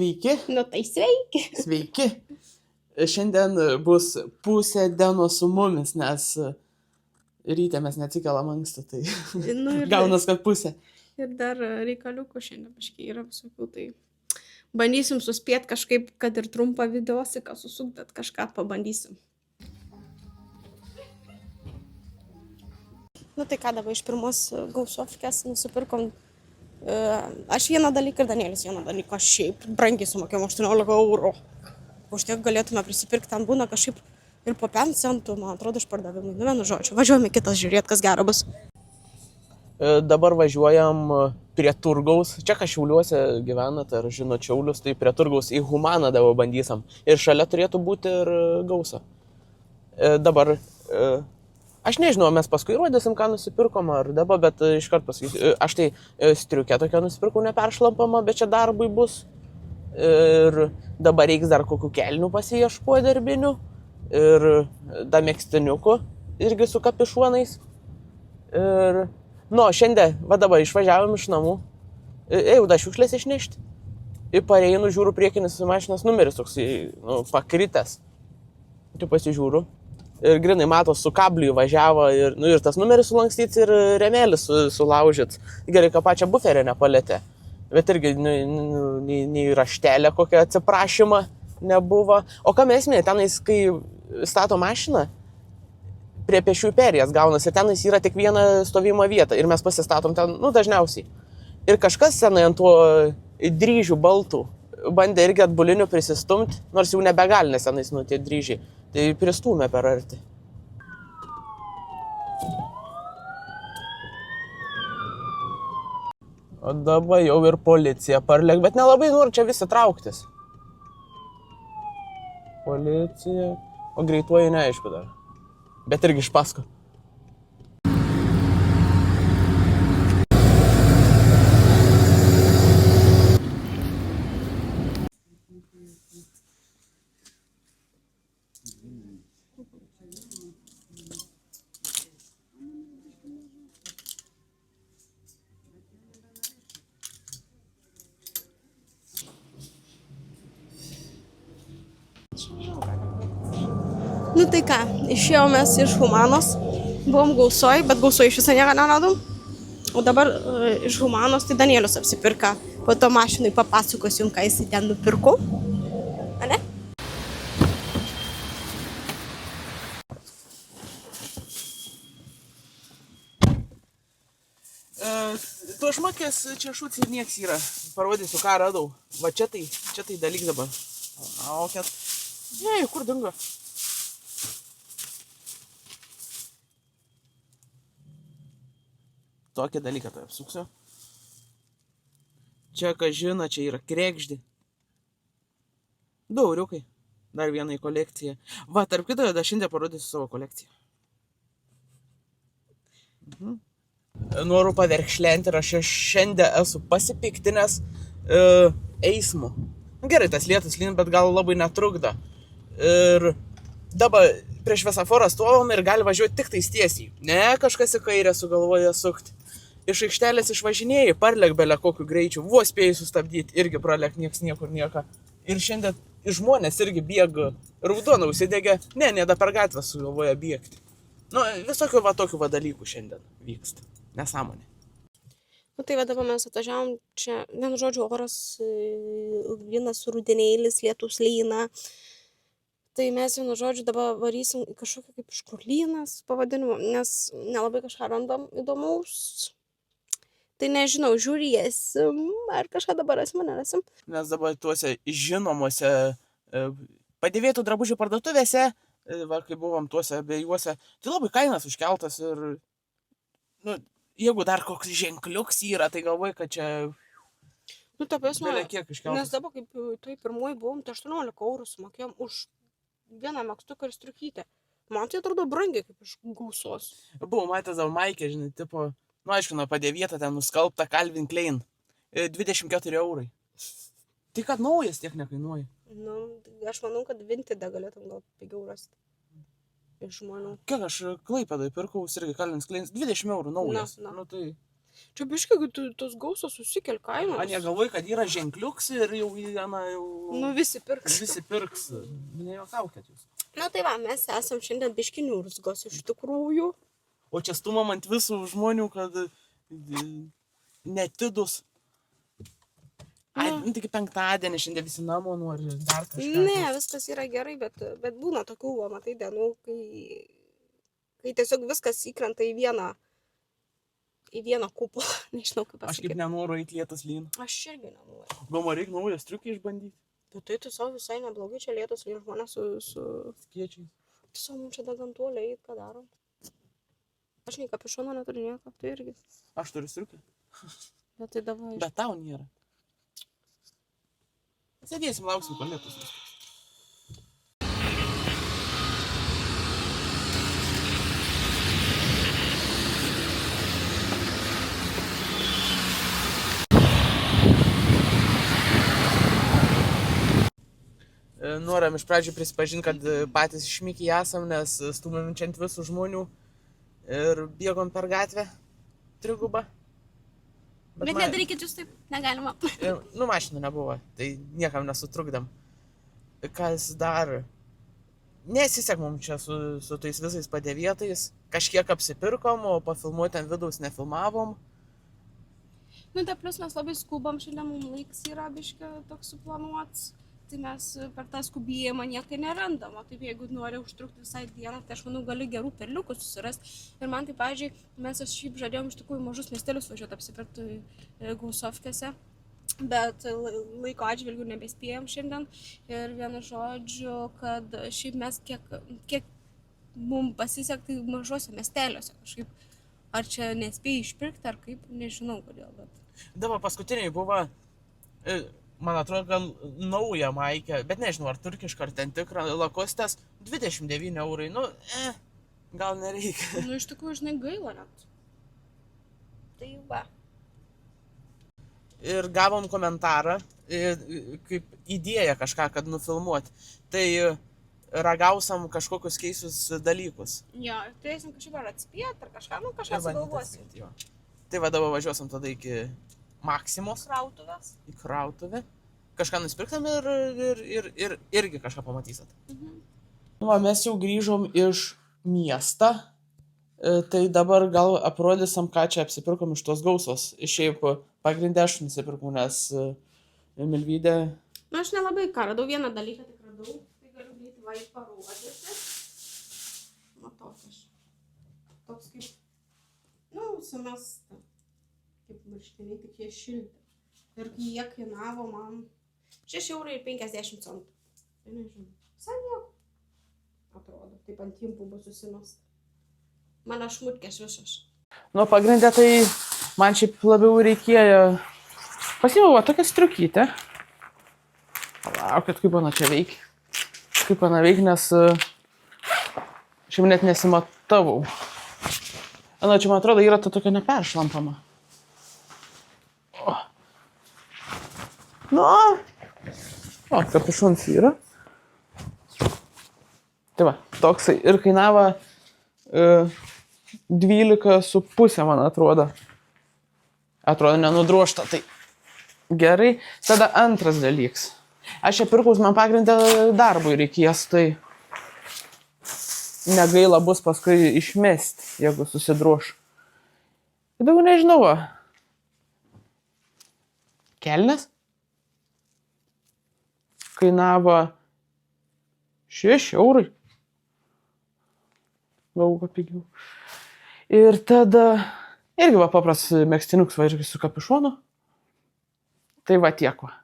Sveiki. Nu tai sveiki. Sveiki. Šiandien bus pusė dienos su mumis, nes ryte mes neatsikeliam anksti, tai Nu ir, gaunas, kad pusė. ir dar reikaliukų šiandien biškai yra visokių, tai bandysim suspėti kažkaip, kad ir trumpą videosiką susuk, bet kažką pabandysim. Nu tai ką dabar iš pirmos gausofkės nusipirkom. Aš vieną dalyką ir Danielis vieną dalyką. Šiaip brangiai sumokėjom 18 eurų. Už tiek galėtume prisipirkti, ten būna kažkaip ir po 5 centų, man atrodo, išpardavimai. Nu vienu žodžiu, važiuojame kitas žiūrėti, kas gero bus. Dabar važiuojam prie turgaus. Čia Šiauliuose gyvenat, ar žinot Šiaulius, tai prie turgaus į Humaną dabar bandysim. Ir šalia turėtų būti ir Gausa. Dabar, aš nežinau, mes paskui rodysim, ką nusipirkom ar dabar, bet iškart pasakysiu. Aš tai striukę tokią nusipirkau neperšlampamą, bet čia darbui bus. Ir dabar reiks dar kokių kelnių pasiieškuoti darbinių. Ir dar mėgstiniukų, irgi su kapišuonais. Ir, šiandien, va dabar išvažiavom iš namų. Ėjau dar šiukšlės išnešti. Ir pareinu, žiūriu priekinis mašinos numeris toks, pakritęs. Tai pasižiūriu. Ir grinai matos, su kabliu važiavo ir tas numeris sulankstyts ir remelis sulaužyts. Gerai, kad pačią buferę nepalėtė. Bet irgi nei raštelė kokią atsiprašymą nebuvo. O kam esmė, tenais, kai stato mašiną, prie pėsčiųjų perėjas gaunasi, tenais yra tik viena stovimo vieta ir mes pasistatom ten, dažniausiai. Ir kažkas senai ant tuo dryžių baltų bandė irgi atbulinių prisistumti, nors jau nebegali, nes senais tie dryžiai. Tai pristūmė per arti. O dabar jau ir policija parlėk, bet nelabai nori čia visi trauktis. Policija. O greituoju neaišku dar. Bet irgi iš pasko. Nu tai ką, išėjom mes iš Humanos, buvom Gausoj, bet Gausoj iš viso nieko neradom. O dabar iš Humanos tai Danielius apsipirka, po to mašinai papasakosiu jums, ką jis ten nupirko. Ane? Tu šmakės čia šuts ir nieks yra. Parodysiu, ką radau. Va čia tai dalyk dabar. O, ket. Ne, kur dingo? Tokį dalyką tai apsuksiu. Čia, ką žino, čia yra krekždė. 2 euriukai. Dar vieną į kolekciją. Va, tarp kito, dar šiandien parodysiu savo kolekciją. Noriu paverkšlenti ir aš šiandien esu pasipiktinęs eismu. Gerai, tas lietus lyn, bet gal labai netrukdo. Ir dabar prieš šviesoforą stovom ir gali važiuoti tik tais tiesiai. Ne, kažkas į kairę sugalvoja sukti. Iš aikštelės išvažinėjai, parlėk belė kokiu greičiu, vos spėjai sustabdyti, irgi pralėk nieks niekur nieko. Ir šiandien žmonės irgi bėga, raudoną užsidegė, ne da per gatvę sugalvoja bėgti. Visokių tokių dalykų šiandien vyksta. Nesąmonė. Nu tai va dabar mes atvažiavom čia, vienu žodžiu, oras vienas rudenėlis, lietus lyna. Tai mes vienu žodžiu dabar varysim į kažkokią kaip škurlynas pavadinimu, nes nelabai kažką randam įdomaus. Tai nežinau, žiūrėsim, ar kažką dabar rasim, nerasim. Nes dabar tuose žinomuose padėvėtų drabužių parduotuvėse, kai buvom tuose abiejuose, tai labai kainas užkeltas ir, jeigu dar koks ženkliuks yra, tai galvoju, kad čia... Ta prasme, kiek iškeltas. Nes dabar kaip tai pirmoji buvom, tai 18 eurų sumokėjom už vieną megztuką ir striukytę. Man tai atrodo brangiai kaip iš Gausos. Buvau matęs Maikę, žinai, tipo, aišku, padėvėta ten nuskalbta Calvin Klein. 24 eurai. Tai kad naujas tiek nekainuoja. Aš manau, kad Vinted galėtum gal pigiau rasti. Iš žmonių. Kiek aš Klaipėdoj pirkau irgi Calvin Klein, 20 eurų naujas. Na. Tai Čia biškai, kad tos gausos susikel kainos. Man jie galvoja, kad yra ženkliuks ir jau vieną jau... Nu, visi pirks. Visi pirks. Nejuokaukit jūs. Na tai va, mes esam šiandien biški niurzgos iš tikrųjų. O čia stumam ant visų žmonių, kad netidus. Ai, tik penktadienį šiandien visi namo nori dar kažką. Ne, viskas yra gerai, bet būna tokių, va, matai, dienų, kai tiesiog viskas įkrenta į vieną kupą. Nežinau, kaip Aš pasakyti. kaip nenoriu eiti lietus lyną. Aš irgi nenoriu. Gal man reikia naują striukę išbandyti? Bet tai tu savo visai neblogai čia lietus lyna žmonės su... Skiečiais. Tu savo mums čia dagantuolė eit, ką darom. Aš nei kapišono neturiu nieko, tu irgi. Aš turiu striukę. Bet tai davai. Bet tau nėra. Sėdėsim, lauksim, kol lietus viskas. Norim iš pradžių prisipažinti, kad patys išmykiai esam, nes stumėm čia ant visų žmonių ir bėgom per gatvę trigubą. Bet nedarykit jūs taip, negalima. Nu, mašinų nebuvo, tai niekam nesutrukdam. Kas dar? Nesisek mums čia su tais visais padėvėtais. Kažkiek apsipirkom, o pafilmuoti ant vidaus nefilmavom. Nu, tai plus mes labai skubam, šiandien mums laiks yra biškai toks suplanuots. Tai mes per tą skubėjimą niekai nerandam. O taip, jeigu nori užtrukti visai dieną, tai aš manau, gali gerų perliukų susirasti. Ir man tai, pavyzdžiui, mes šiaip žadėjom iš tikrųjų mažus miestelius važiuoti apsipirkti gausovkėse. Bet laiko atžvilgių nebespėjom šiandien. Ir vienu žodžiu, kad šiaip mes kiek mums pasisekti mažose miesteliuose kažkaip. Ar čia nespėjai išpirkti, ar kaip, nežinau kodėl. Bet... Dabar paskutiniai buvo... Man atrodo, gal naują maikę, bet nežinau, ar turkišką, ar ten tikrą lakostės, 29 eurai, nu, gal nereikia. Nu, iš tikrųjų, žinai, gaila net. Tai va. Ir gavom komentarą, kaip idėją kažką, kad nufilmuoti. Tai ragausam kažkokius keistus dalykus. Jo, ir turėsim kažkaip ar atspėti, ar kažką, nu, kažką sugalvosim. Tai va dabar važiuosim tada iki Maksimos. Krautuvės. Į krautuvę. Kažką nusipirktam ir irgi kažką pamatysit. Nu, va, mes jau grįžom iš miestą. Tai dabar gal aprodysim, ką čia apsipirkom iš tos gausos. Šiaip pagrindę aš nusipirkau, nes Milvydė... Na, aš nelabai ką radau, vieną dalyką tik radau. Tai galiu greitai va parodyti. Matokas. Toks kaip, nu, sumesta. Kaip marškiniai, tik jie šilti. Ir jie kainavo man 6,50 €. Tai nežinau. Visai nieko. Atrodo, taip ant timpų bus susimesta. Mano šmutkės visos. Nu, pagrindę tai man šiaip labiau reikėjo... Pasiėmiau va tokią striukytę. Palaukit, kaip mano čia veikia. Kaip mano veikia, nes šiaip net nesimatavau. Nu, čia man atrodo yra ta tokia neperšlampama. Nu, kapišonas yra. Tai va, toksai ir kainavo 12,5, man atrodo. Atrodo nenudrožta, tai gerai. Tada antras dalykas. Aš čia pirkaus, man pagrindę darbui reikės, tai negaila bus paskui išmesti, jeigu susidroš. Tai daugiau nežinau. Kelnes? Kainavo 6 €. Gal papigiau. Ir tada irgi va paprastas megztinukas va irgi su kapišonu. Tai va tiek va.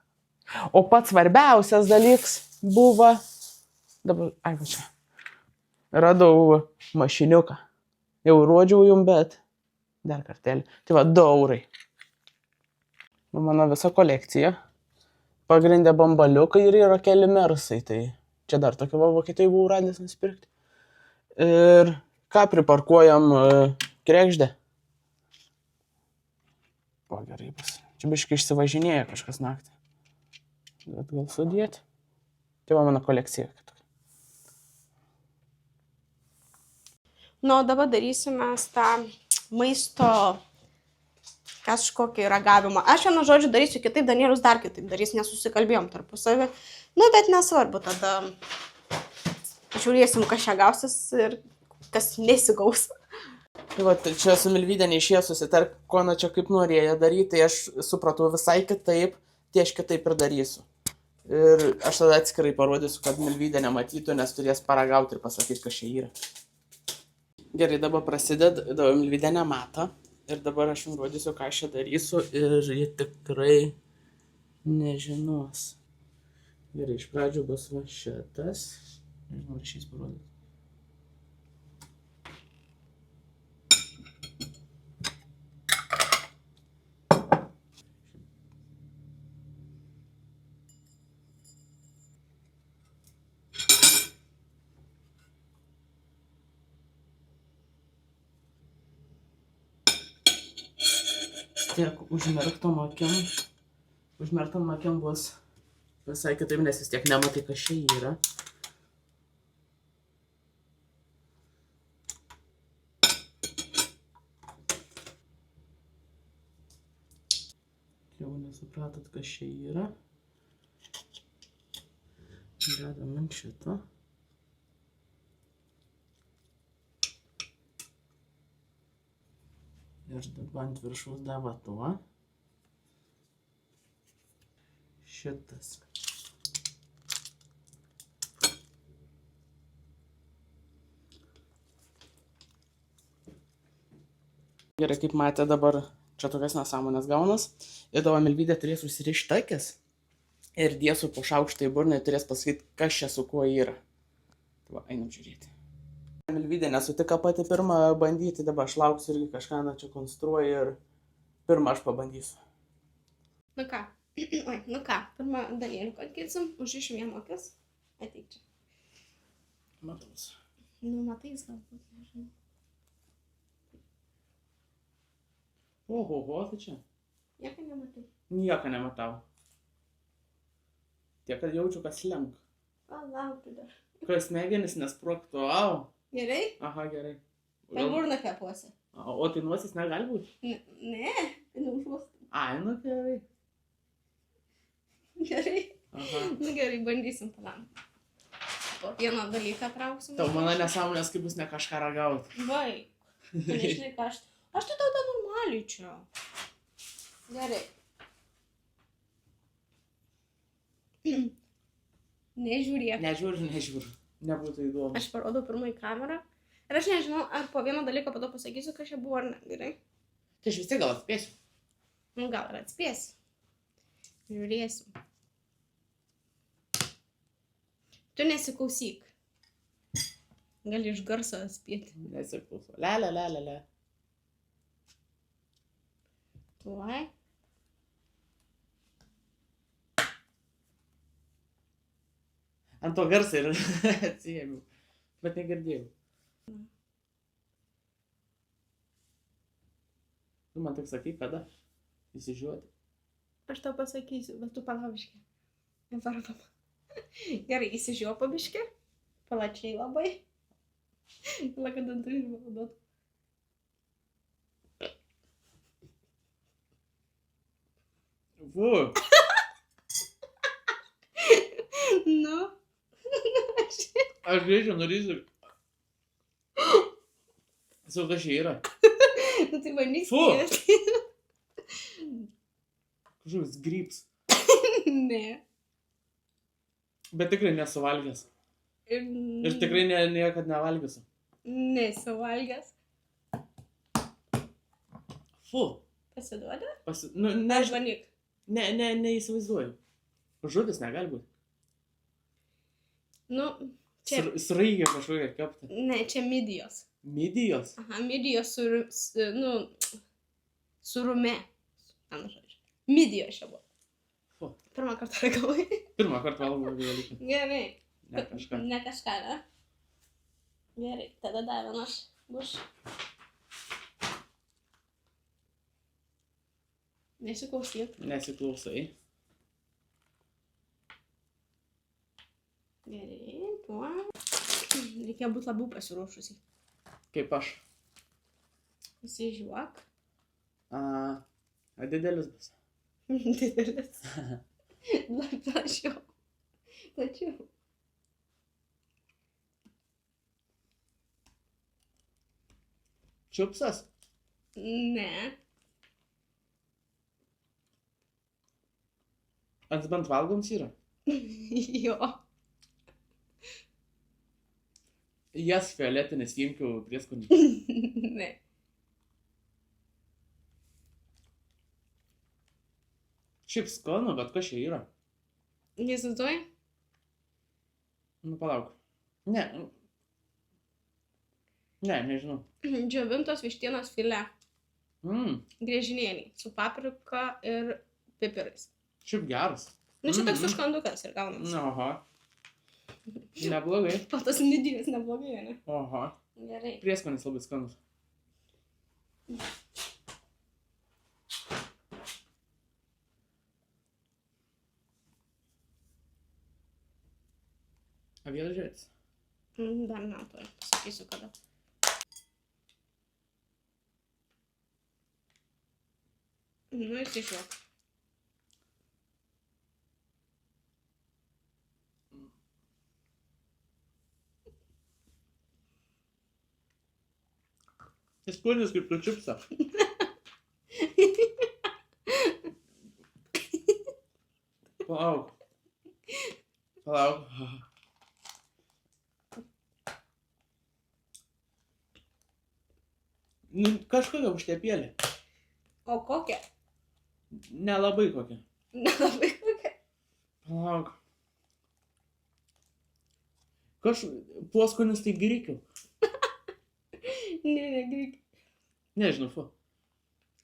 O pats svarbiausias dalykas buvo... Dabar, ai va čia. Radau mašiniuką. Jau rodžiau jum, bet dar kartelį. Tai va 2 €. Mano visa kolekcija. Pagrindė bambaliukai ir yra keli mersai. Tai čia dar tokia va Vokietijai buvau radęs nusipirkti. Ir ką priparkuojam Kregždę. O gerai bus. Čia biškai išsivažinėja kažkas naktį. Bet gal sudėti. Tai va mano kolekcija. Nu, o dabar darysime tą maisto kažkokį ragavimą. Aš vienu žodžiu darysiu kitaip, Danielius dar kitaip darys, nesusikalbėjom tarpusavį. Nu, bet nesvarbu, tada žiūrėsim, kas čia gausis ir kas nesigaus. Tai va, čia su Milvyde neišėjo susitark, ko na čia kaip norėjo daryti, tai aš supratau visai kitaip, tai aš kitaip ir darysiu. Ir aš tada atskirai parodysiu, kad Milvyde nematytų, nes turės paragauti ir pasakyti, kas čia yra. Gerai, dabar prasideda, dabar Milvyde nemato. Ir dabar aš jums rodysiu, ką aš čia darysiu ir ji tikrai nežinos. Gerai, iš pradžių bus va šitas. Nežinau, ar šis parodyti. Tiek užmerktom akim bus visai kitaip, nes vis tiek nematai, kas čia yra. Jau nesupratot, kas čia yra. Dedam ant šito. Ir dabar ant viršaus dava tuo. Šitas. Gerai, kaip matė dabar, čia tokias nesąmonės gaunas. Ir dabar Milvyde turės užsirišti akis. Ir dėsiu po šaukštą į burną ir turės pasakyti, kas čia su kuo yra. Tai va, einam žiūrėti. Milvyde nesutika pati pirmą bandyti, dabar aš lauksiu irgi kažką čia konstruoju ir pirmą aš pabandysiu. Nu ką, pirmą Danielių atkirsim, užrišim jam akis. Ateik čia. Matos. Nu, matai, jis galbūt, nežinau. Oho, tai čia. Nieko nematai. Nieko nematau. Tiek, kad jaučiu, kas lenk. Palauk dar. Kas smegenis nesprogtų, au. Gerai? Aha, gerai. Per burną kvepuosi. O tai nosis negali būti? Ne, tai neužuostum. Ai, nu gerai. Gerai? Aha. Nu gerai, bandysim palauk. Po vieną dalyką trauksim. Tau mano nesąmonės, kaip bus ne kažką ragaut. Vai. Nežinai, ką aš tai tau normaliai čia. Gerai. Nežiūrėk. Nežiūriu. Nebūtų įdomu. Aš parodau pirmą į kamerą. Ir aš nežinau, ar po vieną dalyką po to pasakysiu, kas čia buvo ar ne. Gerai? Tai aš vis tiek gal atspėsiu. Nu, gal ir atspėsi. Žiūrėsim. Tu nesiklausyk. Gali iš garso atspėti. Nesiklauso. Le. Tuoj. Ant to garsą ir atsijėmiau. Bet negirdėjau. Tu man tik sakai, kada įsižiūrėti. Aš tau pasakysiu, bet tu palaubiški. Neparodom. Gerai, įsižiūrė pabiški. Palačiai labai. Lakadantų ir vaudot. Fu. Nu. Aš greičiau norėsiu. Sau, kas čia yra? Nu tai bandyk Fu. spėti. Kažkoks grybs. Ne. Bet tikrai nesuvalgęs. Ir tikrai niekad nevalgysiu. Nesuvalgęs. Fu. Pasiduoda? Nu, Aš bandyk. neįsivaizduoju. Žuvis negali būti. Nu, čia. Sraigė kažkokia kepta. Ne, čia midijos. Midijos? Aha, midijos su rume. Anu žodžiu. Midijos čia buvo. Fu. Pirmą kartą ragavai. Pirmą kartą valgau dalyką. Gerai. Ne kažką. Ne kažką, ne? Gerai, tada dar vienas bus. Nesiklausyk. Nesiklausai. Gerai, tuo. Reikia būti labiau pasiruošusi. Kaip aš. Įsižiūrėk. A didelis bus. Didelis. Dar plačiau. Plačiau. Čiupsas? Ne. Ant bent valgoms yra. Jo. Jas fioletinis imkių prieskonį. Ne. Šiaip skanu, bet kas čia yra? Neįsivaizduoji? Nu, palauk. Ne. Ne, nežinau. Džiovintos vištienos filė. Mm, Griežinėliai. Su paprika ir pipirais. šiaip geras. Nu, čia toks užkandukas ir gaunas. Aha. Neblogai. Po tos nidijos neblogai, ne? Aha. Gerai. Prieskonis labai skanus. Aviažėtis. Dar metų. Pasakysiu kada. Nu, įsižiūrėk. Jis skonis kaip tu čipsa. Palauk. Palauk. Nu, kažkokia užtepėlė. O kokia? Nelabai kokia. Nelabai kokia. Palauk. Poskonis tai grikių. Ne, greitai. Nežinau, fu.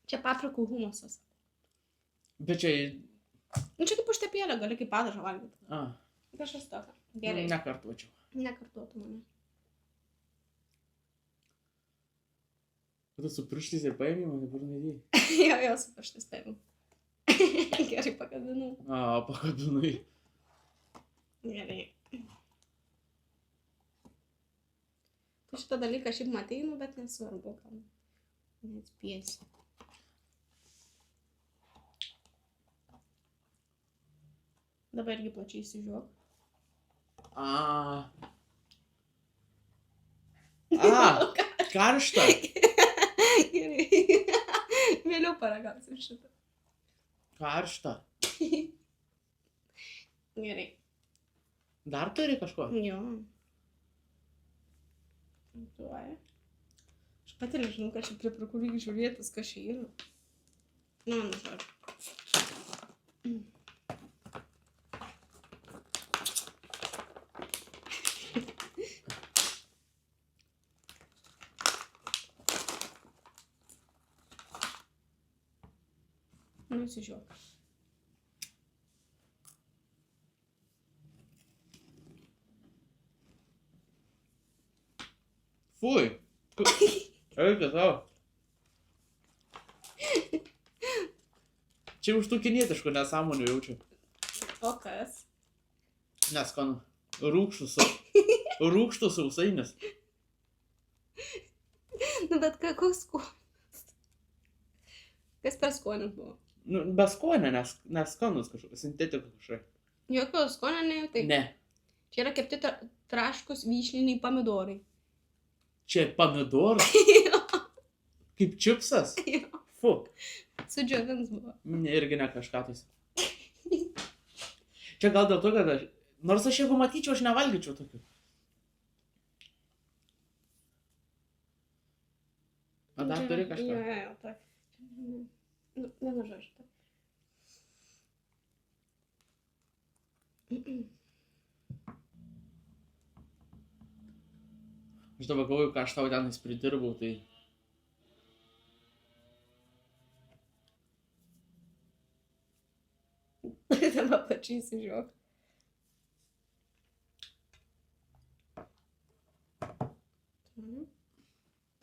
Čia paprikų humusas. Bet čia... Nu, čia kaip užtepėlė, gali kaip padažą valgyti. A, Kažkas tokio. Gerai. nekartuočiau. Nekartuotų mane. Tu su pirštais ir paėmė, man dabar nedėjai. Jo, su pirštais paėmiau. Gerai pakabinau. A, pakabinai. Gerai. Tu šitą dalyką šiaip matei, nu, bet nesvarbu, gal neatspėsi. Dabar irgi plačiai įsižiūrėk. A, karšta. Gerai. Vėliau paragausim šitą. Karšta. Gerai. Dar turi kažko? Jo. Tuoj. Aš pati nežinau, kad čia pripraku lygiai žiūrėtis, kas čia yra. Nu, žodžiu. Nu, įsižiūrėk. Fui. Eikė tau. Čia už tų kinietiškų nesąmonių jaučiu. O kas? Neskanu. Rūgštus sausainis. Nu, bet koks skonis? Kas per skonis buvo? Nu, be skonio, neskanus kažkokia, sintetika kažkokia. Jokio skonio nejautai? Ne. Čia yra kepti traškus vyšniniai pomidorai. Čia pomidoras? Kaip čipsas? Jo. Fu. Su džiovins buvo. Irgi ne kažką tais. Čia gal dėl to, kad aš... Nors aš jeigu matyčiau, aš nevalgyčiau tokių. O dar turi kažką? Jo, tai. Nu, vienu žodžiu. Aš dabar galvoju, ką aš tau tenais pridirbau, tai... Dabar plačiai įsižiūrėk.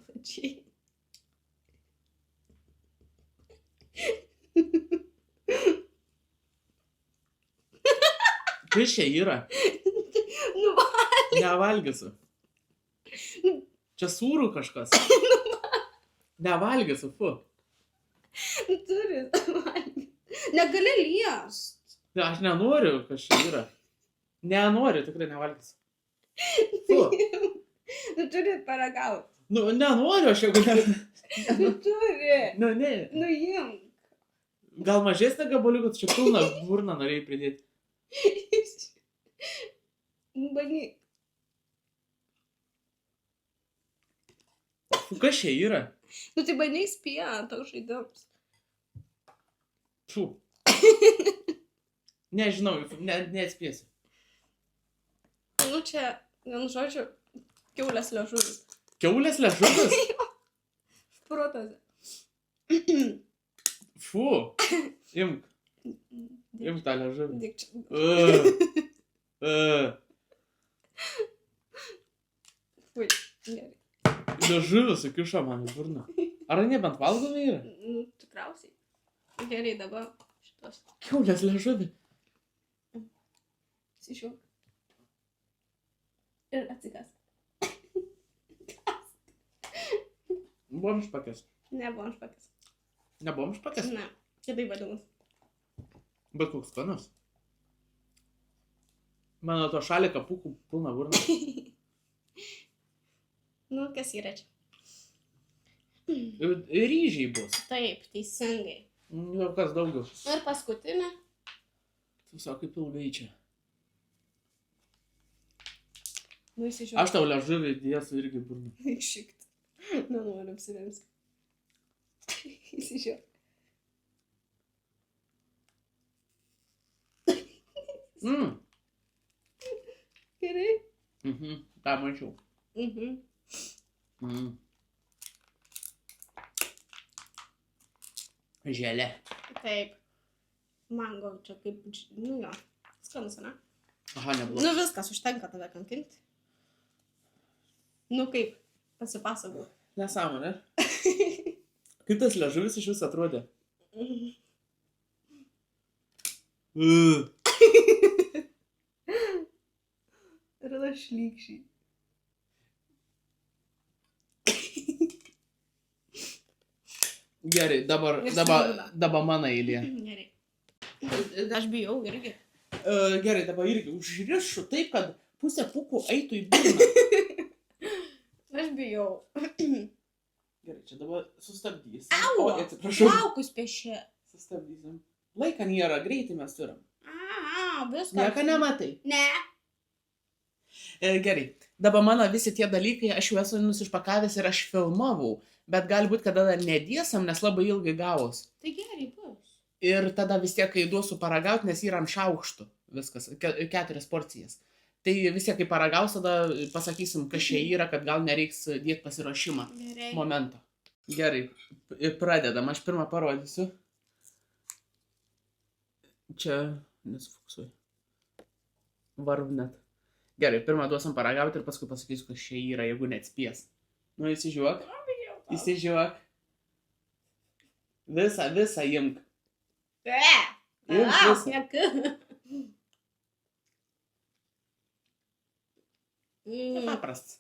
Plačiai. Kas čia yra? Nu, va. Nevalgysiu. Čia sūrų kažkas. Nevalgysiu, fu. Turi valgyti. Negali liest. Ne, aš nenoriu, kas čia yra. Nenoriu, tikrai nevalgysiu. Fu. Turi paragauti. Nu, nenoriu aš jeigu ne. Turi. Nu, ne. Nuimk. Gal mažesnė gabaliukas, čia pilną burną norėjai pridėti. Bandyk. Fu, kas čia yra? Nu tai bandyk spėjant, tau žaidimas. Fu. Nežinau, neatspėsiu. Nu čia, vienu žodžiu, kiaulės liežuvis. Kiaulės liežuvis? Šprotose. Fu. Imk. Imk tą liežuvį. Dik čia. Fui, gerai. Liežuvis sukišo man į burną. Ar nebent valgomi yra? Nu, tikriausiai. Gerai, dabar šitos. Kiaulės liežuvį. Sišiu. Ir atsikas. Buvom špakės. Nebuvom špakės. Nebuvom špakės? Ne, kitaip vadinas. Bet koks skanus. Mano to šalika pūkų pilna burna. Nu, kas yra čia? Ryžiai bus. Taip, teisingai. Jau kas daugiau. Ir paskutinė. Tu sako, kaip ilgai čia. Nu, įsižiūrėjau. Aš tau liežuvį dėsiu irgi burną. Šikt. Nenoriu apsirengs. Įsižiūrėjau. Gerai. Tą mačiau. Želė. Taip. Mango čia kaip, nu jo, skanus, ne? Aha, neblogai. Nu viskas, užtenka tave kankinti. Nu kaip, pasipasakau. Nesąmonė. Kaip tas liežuvis iš vis atrodė? Ir tada šlykščiai. Gerai, dabar mano eilė. Gerai. Aš bijau irgi. Gerai, dabar irgi užrišu taip, kad pusė pūkų eitų į burną. Aš bijau. Gerai, čia dabar sustabdysim. Au! O, atsiprašau. Plaukus piešė. Sustabdysim. Laiką nėra, greitai mes turim. Viskas. Nieko nematai. Ne. Gerai, dabar mano visi tie dalykai, aš jau esu nusišpakavęs ir aš filmavau, bet gali būti, kad tada nedėsam, nes labai ilgai gavos. Tai gerai bus. Ir tada vis tiek, kai duosiu paragauti, nes yra ant šaukštų, viskas, 4 porcijas. Tai vis tiek, kai paragaus, tada pasakysim, kas čia yra, kad gal nereiks dėti pasiruošimą. Gerai. Momento. Gerai, pradedam, aš pirmą parodysiu. Čia nesufoksuoju. Varv net. Gerai, pirmą duosim paragauti ir paskui pasakysiu, kas čia yra, jeigu neatspės. Nu, įsižiūrėk. Įsižiūrėk. Visą imk. Imk visą. Tai paprastas.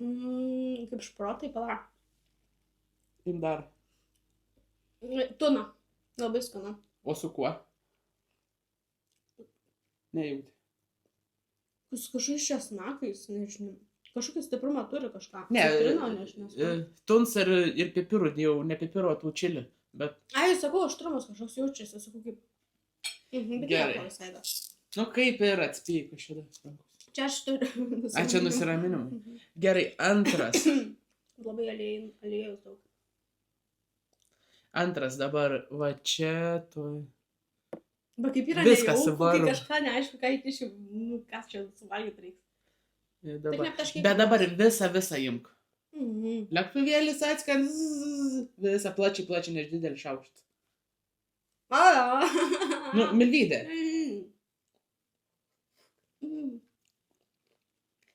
Kaip šprotai, pala. Im dar. Tuna. Labai skanu. O su kuo? Nejauti. Kažkokiais česnakais, nežinau. Kažkokį stiprumą turi kažką. Ne, Citrino, nežinau. tuns ir pipirų dėjau, ne pipirų, o tų čili. Bet, Ai, sakau, aštrumas kažkoks jaučiasi, sakau kaip. Bet Gerai. nieko visai dar. nu kaip ir atspėjai, kas čia dar. Čia aš turiu. A, čia nusiraminimai. Gerai, antras. Labai aliejus daug. Antras dabar, va čia, tu. Bet kaip yra Viskas nejauku, svarbu. kai kažką neaišku, ką įkišiu, nu, kas čia suvalgyti reiks. Dabar. neaptaškyk Bet dabar manęs. visą imk. Mhm. Lėktuvėlis atskans, visą plačiai, neš didelį šaukštą. Nu, milvydė.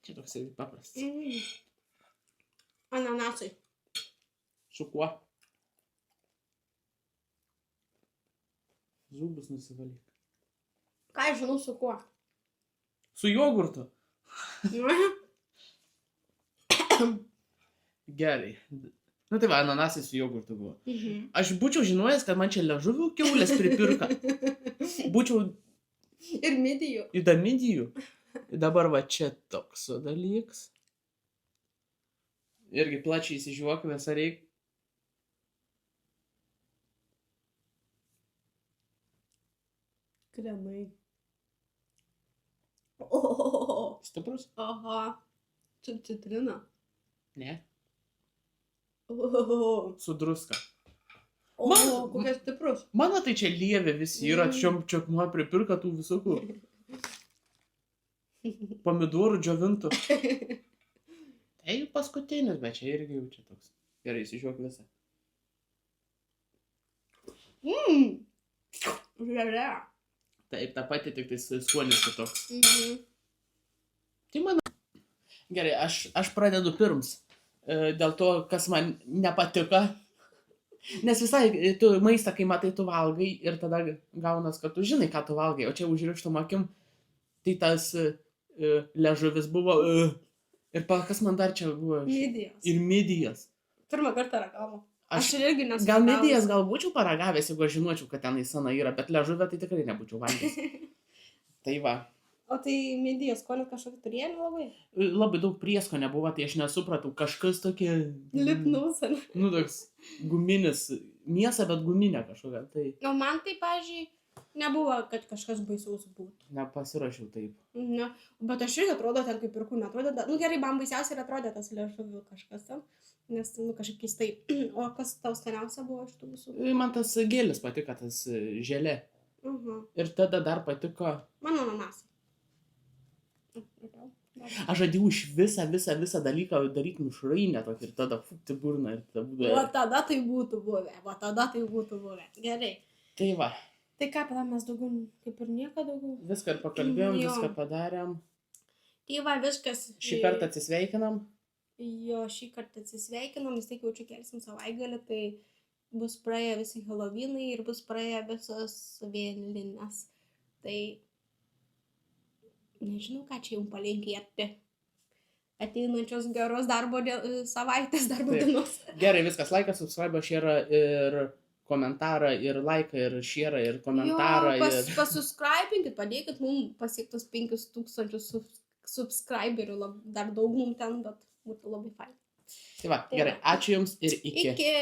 Čia toks paprastas. Ananasai. Su kuo? Zubus nusivalyk. Ką aš žinau su kuo? Su jogurtu. Gerai. Nu tai va, ananasai su jogurtu buvo. Mhm. Aš būčiau žinojęs, kad man čia liežuvių kiaulės pripirka. Būčiau Ir midijų. į damidijų. Dabar va čia toks dalyks. Irgi plačiai įsižiūok visą reik. Kremai. O, Stiprus? aha. Su citrina. Ne. O, Su druska. o, kokia stiprus. Mano tai čia lievė visi yra, čia man pripirka tų visokių pomidorų džiovintų. Tai paskutinis, bet čia irgi jau čia toks. Gerai, įsižiūrėk visą. Žalia. Taip, ta pati, tik tai skonis kitoks. Mhm. Tai mano. Gerai, aš pradedu pirms. Dėl to, kas man nepatiko. Nes visai, tu maistą, kai matai, tu valgai ir tada gaunas, kad tu žinai, ką tu valgai. O čia užrištom akim, tai tas liežuvis buvo. Ir kas man dar čia buvo? Midijos. Ir midijas. Pirmą kartą ragavo. Aš Aš irgi nesu. gal midijas gal būčiau paragavęs, jeigu aš žinočiau, kad tenai sana yra, bet liežuvę tai tikrai nebūčiau valgęs. Tai va. O tai midijos skonį kažkokį turėjo labai? Labai daug prieskonio nebuvo, tai aš nesupratau. Kažkas tokia. Lipnaus, ar ne? Nu, toks guminis. Mėsa, bet guminė kažkokia. Tai O man tai, pažiūrėjau, nebuvo, kad kažkas baisaus būtų. nepasirašiau taip. Ne. Bet aš irgi atrodo, ten kaip ir kūne atrodė. Nu gerai, man baisiausiai ir atrodė tas liežuvių kažkas ten. Nes, nu, kažkaip keistai. O kas tau skaniausia buvo iš tų visų? Man tas gėlis patiko, tas želė. Ir tada dar patiko. Man ananasai. Aš žadėjau iš visą dalyką daryti mišrainę tokį ir tada fukti burną ir tada būdavo. Va tada tai būtų buvę. Gerai. Tai va, Tai ką, tada mes daugiau, kaip ir nieko daugiau. viską ir pakalbėjom, Jo. viską padarėm. Tai va, viskas. Šį kartą atsisveikinam. Jo, šį kartą atsisveikinam, vis tiek jaučiu kelsim savaitgalį, tai bus praėję visi Halloweenai ir bus praėję visos vėlinės. Tai nežinau, ką čia jums palinkėti. Ateinančios geros savaitės darbo Taip. dienos. Gerai, viskas, laikas, subscribe, share ir komentarą, ir laiką, ir share, ir komentarą. Jo, Ir... pasubscribinkit, padėkit mums pasiektus 5000 subscriberių, dar daug mums ten, bet būtų labai fain. Tai va, gerai, ačiū Jums ir iki. Iki.